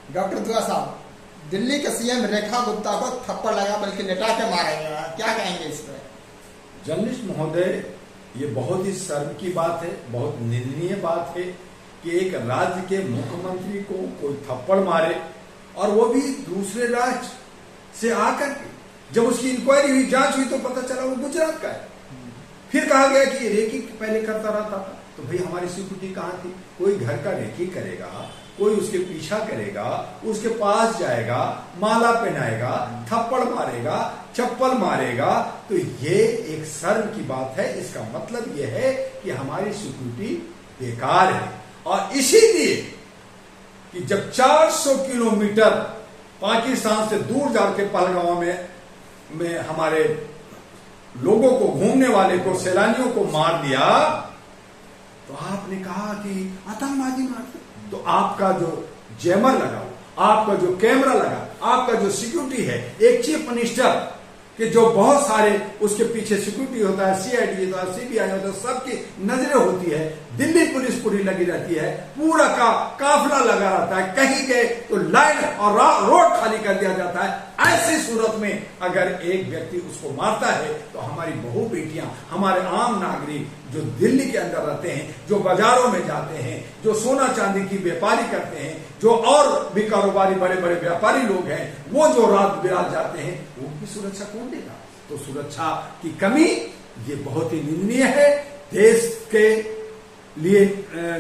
Doctor दुआ साहब, दिल्ली के सीएम रेखा गुप्ता को थप्पड़ लगा बल्कि लेटा के मारा गया, क्या कहेंगे इस पर? जर्नलिस्ट महोदय, ये बहुत ही शर्म की बात है, बहुत निंदनीय बात है कि एक राज्य के मुख्यमंत्री को कोई थप्पड़ मारे, और वो भी दूसरे राज्य से आकर के। जब उसकी इंक्वायरी हुई, जांच हुई, तो पता चला वो गुजरात का है। फिर कहा गया कि ये रेकी पहले करता रहता था। तो भाई हमारी सिक्योरिटी कहाँ थी? कोई घर का रेकी करेगा, कोई उसके पीछा करेगा, उसके पास जाएगा, माला पहनाएगा, थप्पड़ मारेगा, चप्पल मारेगा, तो ये एक शर्म की बात है। इसका मतलब ये है कि हमारी सिक्योरिटी बेकार है। और इसीलिए कि जब 400 किलोमीटर पाकिस्तान से दूर जाके पहलगाम में हमारे लोगों को, घूमने वाले को, सैलानियों को मार दिया, तो आपने कहा कि आतंकवादी मारते। तो आपका जो जैमर लगा, आपका जो कैमरा लगा, आपका जो सिक्योरिटी है, एक चीफ मिनिस्टर कि जो बहुत सारे उसके पीछे सिक्योरिटी होता है, सीआईडी होता है, सीबीआई होता है, सबकी नजरें होती है, दिल्ली पुलिस पूरी लगी रहती है, पूरा का काफिला लगा रहता है, कहीं गए तो लाइन और रोड खाली कर दिया जाता है। ऐसी सूरत में अगर एक व्यक्ति उसको मारता है, तो हमारी बहू बेटियां, हमारे आम नागरिक जो दिल्ली के अंदर रहते हैं, जो बाजारों में जाते हैं, जो सोना चांदी की व्यापारी करते हैं, जो और भी कारोबारी बड़े बड़े व्यापारी लोग हैं, वो जो रात बिरात जाते हैं, उनकी सुरक्षा कौन देगा? तो सुरक्षा की कमी ये बहुत ही निंदनीय है। देश के लिए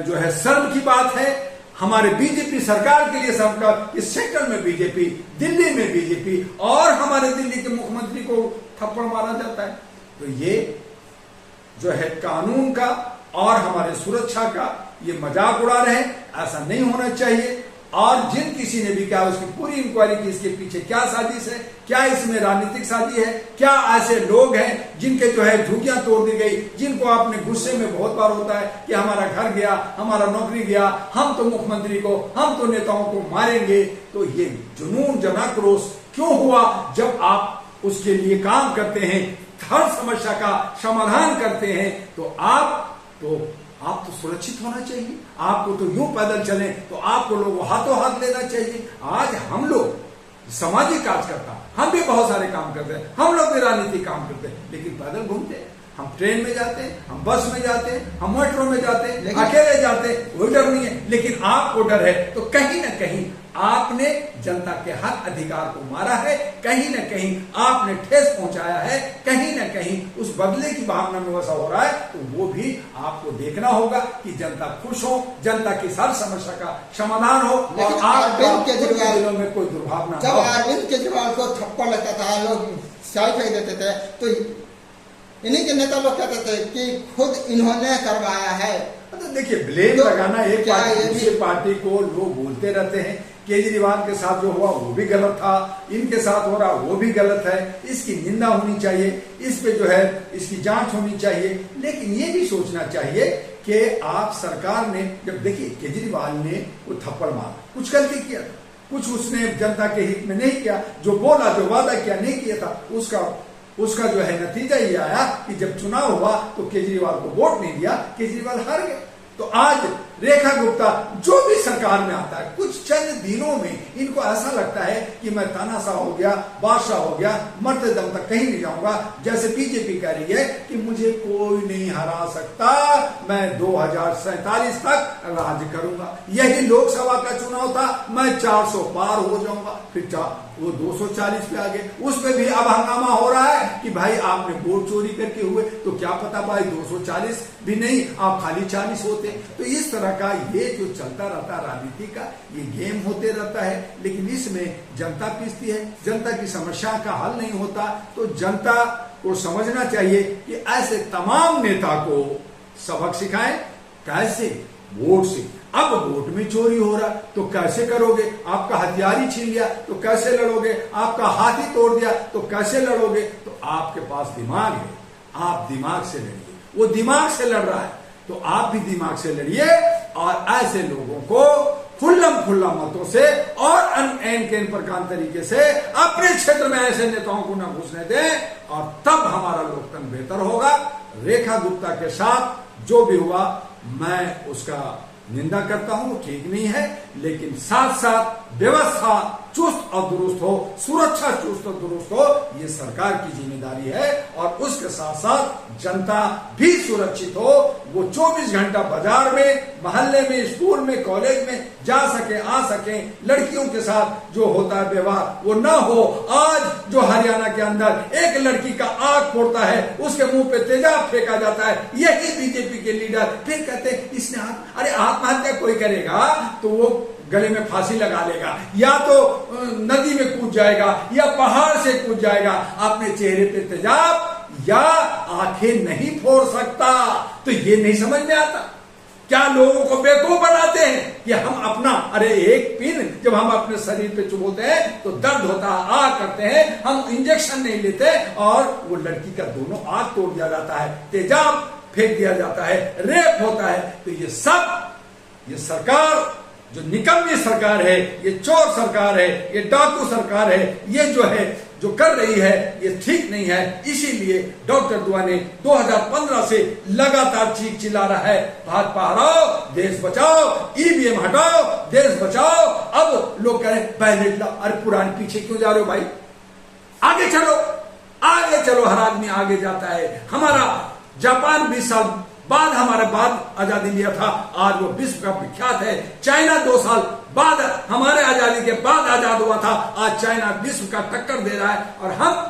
जो है शर्म की बात है। हमारे बीजेपी सरकार के लिए सरकार, इस सेक्टर में बीजेपी, दिल्ली में बीजेपी, और हमारे दिल्ली के मुख्यमंत्री को थप्पड़ मारा जाता है। तो ये जो है कानून का और हमारे सुरक्षा का ये मजाक उड़ा रहे हैं, ऐसा नहीं होना चाहिए। और जिन किसी ने भी कहा, उसकी पूरी इंक्वायरी की, इसके पीछे क्या साजिश है, क्या इसमें राजनीतिक साजिश है, क्या ऐसे लोग हैं जिनके जो है झुग्गियां तोड़ दी गई, जिनको आपने गुस्से में बहुत बार होता है कि हमारा घर गया, हमारा नौकरी गया, हम तो मुख्यमंत्री को, हम तो नेताओं को मारेंगे। तो ये जुनून, जनाक्रोश क्यों हुआ? जब आप उसके लिए काम करते हैं, हर समस्या का समाधान करते हैं, तो आप तो सुरक्षित होना चाहिए। आपको तो यूं पैदल चले तो आपको लोगों हाथों हाथ लेना चाहिए। आज हम लोग सामाजिक कार्यकर्ता, हम भी बहुत सारे काम करते हैं, हम लोग भी राजनीतिक काम करते हैं, लेकिन पैदल घूमते हैं। हम ट्रेन में जाते हैं, हम बस में जाते हैं, हम मेट्रो में जाते हैं, अकेले जाते हैं, कोई डर नहीं है। लेकिन आपको डर है, तो कहीं ना कहीं आपने जनता के हक अधिकार को मारा है, कहीं ना कहीं आपने ठेस पहुंचाया है, कहीं ना कहीं उस बदले की भावना में वैसा हो रहा है। तो वो भी आपको देखना होगा कि जनता खुश हो, जनता की हर समस्या का समाधान हो, और अरविंद केजरीवाल में कोई दुर्भावना। जब अरविंद केजरीवाल को थप्पड़ लगता था, लोग चाय फेंक देते थे, तो इन्हीं के नेता लोग कहते थे कि खुद इन्होंने करवाया है। तो देखिए, ब्लेम लगाना एक पार्टी दूसरी पार्टी को, लोग बोलते रहते हैं। केजरीवाल के साथ जो हुआ वो भी गलत था, इनके साथ हो रहा वो भी गलत है। इसकी निंदा होनी चाहिए, इस पे जो है इसकी जांच होनी चाहिए। लेकिन ये भी सोचना चाहिए कि आप सरकार ने, जब देखिए केजरीवाल ने वो थप्पड़ मारा, कुछ गलती किया था, कुछ उसने जनता के हित में नहीं किया, जो बोला, जो वादा किया, नहीं किया था, उसका जो है नतीजा ये आया कि जब चुनाव हुआ तो केजरीवाल को वोट नहीं दिया, केजरीवाल हार गए। तो आज रेखा गुप्ता जो भी सरकार में आता है, कुछ चंद दिनों में इनको ऐसा लगता है कि मैं तानाशाह हो गया, बादशाह हो गया, मरते दम तक कहीं नहीं जाऊंगा। जैसे बीजेपी कह रही है कि मुझे कोई नहीं हरा सकता, मैं 2047 तक राज करूंगा। यही लोकसभा का चुनाव था, मैं 400 पार हो जाऊंगा, फिर वो 240 पे आ गए। उसमें भी अब हंगामा हो रहा है कि भाई आपने वोट चोरी करके हुए, तो क्या पता भाई 240 भी नहीं, आप खाली 40 होते। तो इस तरह का ये जो चलता रहता है राजनीति का, ये गेम होते रहता है। लेकिन इसमें जनता पीसती है, जनता की समस्या का हल नहीं होता। तो जनता को समझना चाहिए कि ऐसे तमाम नेता को सबक सिखाएं, कैसे वोट से। अब वोट में चोरी हो रहा तो कैसे करोगे? आपका हथियार ही छीन लिया तो कैसे लड़ोगे? आपका हाथ ही तोड़ दिया तो कैसे लड़ोगे? तो आपके पास दिमाग है, आप दिमाग से लड़िए। वो दिमाग से लड़ रहा है तो आप भी दिमाग से लड़िए, और ऐसे लोगों को खुल्लम मतों से और अनएन के प्रकार तरीके से अपने क्षेत्र में ऐसे नेताओं को न घुसने दें, और तब हमारा लोकतंत्र बेहतर होगा। रेखा गुप्ता के साथ जो भी हुआ, मैं उसका निंदा करता हूं, ठीक नहीं है। लेकिन साथ साथ व्यवस्था चुस्त और दुरुस्त हो, सुरक्षा चुस्त और दुरुस्त हो, ये सरकार की जिम्मेदारी है। और उसके साथ साथ जनता भी सुरक्षित हो, वो 24 घंटा बाजार में, मोहल्ले में, स्कूल में, कॉलेज में जा सके, आ सके, लड़कियों के साथ जो होता है व्यवहार वो ना हो। आज जो हरियाणा के अंदर एक लड़की का आग फोड़ता है, उसके मुंह पे तेजाब फेंका जाता है, यही बीजेपी के लीडर फिर कहते हैं इसने अरे आत्महत्या कोई करेगा तो वो गले में फांसी लगा लेगा, या तो नदी में कूद जाएगा, या पहाड़ से कूद जाएगा, अपने चेहरे पे तेजाब या आंखें नहीं फोड़ सकता। तो ये नहीं समझ में आता, क्या लोगों को बेवकूफ बनाते हैं कि हम अपना, अरे एक पिन जब हम अपने शरीर पे चुभोते हैं तो दर्द होता है, आग करते हैं, हम इंजेक्शन नहीं लेते और वो लड़की का दोनों आग तोड़ दिया जाता है, तेजाब फेंक दिया जाता है, रेप होता है। तो ये सब, ये सरकार जो निकम्मी सरकार है, ये चोर सरकार है, ये डाकू सरकार है, ये जो है जो कर रही है ये ठीक नहीं है। इसीलिए डॉक्टर दुआ ने 2015 से लगातार चीख चिल्ला रहा है, भाजपा हटाओ, देश बचाओ, ईवीएम हटाओ, देश बचाओ। अब लोग कह रहे हैं बैलेट लाओ, अरे पुराने पीछे क्यों जा रहे हो भाई, आगे चलो, आगे चलो। हर आदमी आगे जाता है। हमारा जापान 20 साल बाद हमारे बाद आजादी लिया था, आज वो विश्व का विख्यात है। चाइना 2 साल बाद हमारे आजादी के बाद आजाद हुआ था, आज चाइना विश्व का टक्कर दे रहा है और हम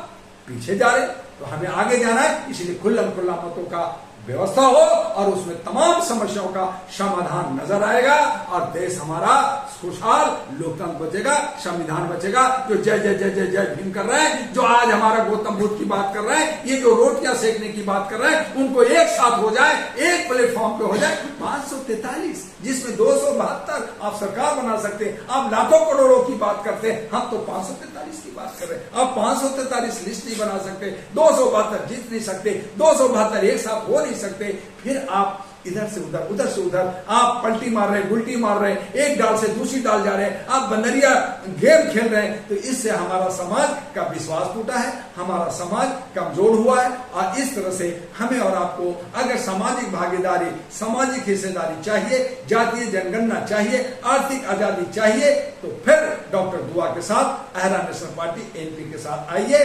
पीछे जा रहे। तो हमें आगे जाना है, इसलिए खुल्लम खुल्ला मतों का व्यवस्था हो और उसमें तमाम समस्याओं का समाधान नजर आएगा और देश हमारा खुशहाल, लोकतंत्र बचेगा, संविधान बचेगा। जो जय जय जय जय जय भीम कर रहे हैं, जो आज हमारा गौतम बुद्ध की बात कर रहे हैं, ये जो रोटियां सेकने की बात कर रहे हैं, उनको एक साथ हो जाए, एक प्लेटफॉर्म पे हो जाए। 543 जिसमें 272 आप सरकार बना सकते हैं, आप लाखों करोड़ों की बात करते हैं, हम तो 543 की बात कर रहे हैं। आप 543 लिस्ट नहीं बना सकते, 272 जीत नहीं सकते, 272 एक साथ हो नहीं सकते। फिर आप इधर से उधर, उधर से उधर आप पलटी मार रहे हैं, गुलटी मार रहे हैं, एक डाल से दूसरी डाल जा रहे हैं, आप बनरिया गेम खेल रहे हैं। तो इससे हमारा समाज का विश्वास टूटा है, हमारा समाज कमजोर हुआ है। और इस तरह से हमें और आपको अगर सामाजिक भागीदारी, सामाजिक हिस्सेदारी चाहिए, जातीय जनगणना चाहिए, आर्थिक आजादी चाहिए, तो फिर डॉक्टर दुआ के साथ, अहरा नेशनल पार्टी एनपी के साथ आइए,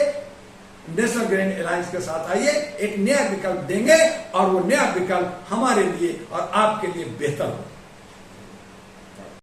नेशनल ग्रीन अलायंस के साथ आइए, एक नया विकल्प देंगे और वो नया विकल्प हमारे लिए और आपके लिए बेहतर हो।